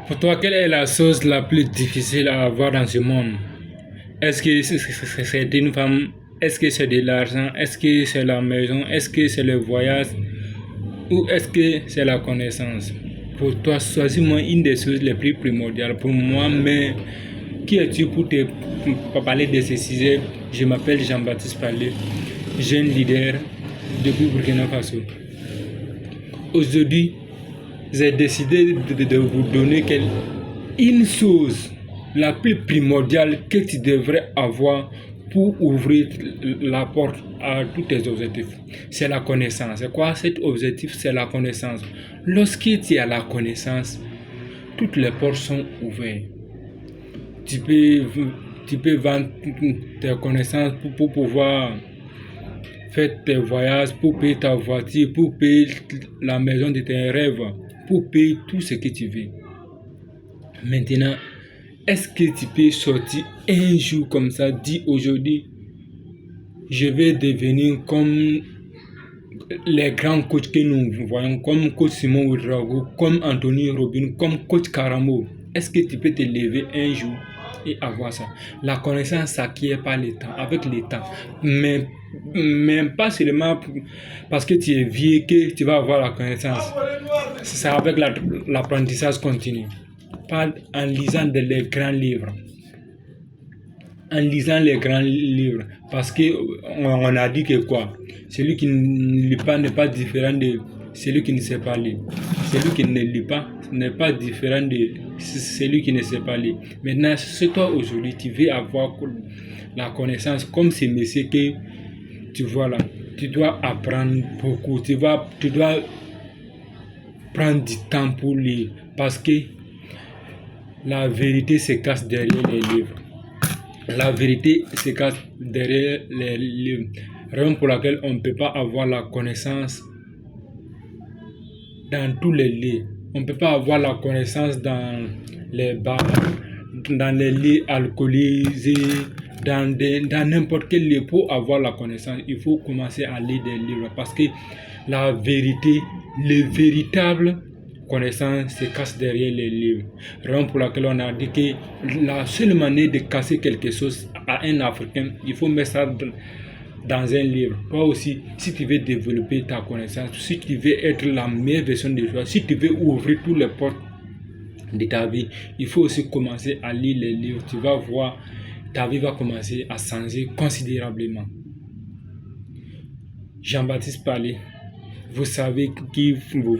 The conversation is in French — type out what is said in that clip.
Pour toi, quelle est la chose la plus difficile à avoir dans ce monde? Est-ce que c'est une femme? Est-ce que c'est de l'argent? Est-ce que c'est la maison? Est-ce que c'est le voyage? Ou est-ce que c'est la connaissance? Pour toi, choisis-moi une des choses les plus primordiales. Pour moi, mais qui es-tu pour parler de ce sujet? Je m'appelle Jean-Baptiste Palais, jeune leader depuis Burkina Faso. Aujourd'hui, j'ai décidé de vous donner une chose la plus primordiale que tu devrais avoir pour ouvrir la porte à tous tes objectifs. C'est la connaissance. C'est quoi cet objectif? C'est la connaissance. Lorsque tu as la connaissance, toutes les portes sont ouvertes. Tu peux vendre tes connaissances pour pouvoir faire tes voyages, pour payer ta voiture, pour payer la maison de tes rêves, pour payer tout ce que tu veux. Maintenant, est-ce que tu peux sortir un jour comme ça, dire aujourd'hui, je vais devenir comme les grands coachs que nous voyons, comme coach Simon Ouedraogo, comme Anthony Robin, comme coach Karamo. Est-ce que tu peux te lever un jour et avoir ça? La connaissance s'acquiert par le temps, avec le temps. Mais pas seulement parce que tu es vieux que tu vas avoir la connaissance. C'est avec l'apprentissage continu. Pas en lisant les grands livres. En lisant les grands livres. Parce qu'on a dit que quoi? Celui qui ne lit pas n'est pas différent de celui qui ne sait pas lire. Celui qui ne lit pas n'est pas différent de celui qui ne sait pas lire. Maintenant, c'est toi aujourd'hui, tu veux avoir la connaissance comme ces messieurs que tu vois là. Tu dois apprendre beaucoup. Tu dois prendre du temps pour lire. Parce que la vérité se cache derrière les livres. La vérité se cache derrière les livres. Raison pour laquelle on ne peut pas avoir la connaissance dans tous les lieux. On ne peut pas avoir la connaissance dans les bars, dans les lieux alcoolisés, dans n'importe quel lieu. Pour avoir la connaissance, il faut commencer à lire des livres. Parce que la vérité, le véritable connaissance se cache derrière les livres. Raison pour laquelle on a dit que la seule manière de casser quelque chose à un Africain, il faut mettre ça dans un livre. Toi aussi, si tu veux développer ta connaissance, si tu veux être la meilleure version de toi, si tu veux ouvrir toutes les portes de ta vie, il faut aussi commencer à lire les livres. Tu vas voir, ta vie va commencer à changer considérablement. Jean-Baptiste Palais, vous savez qui vous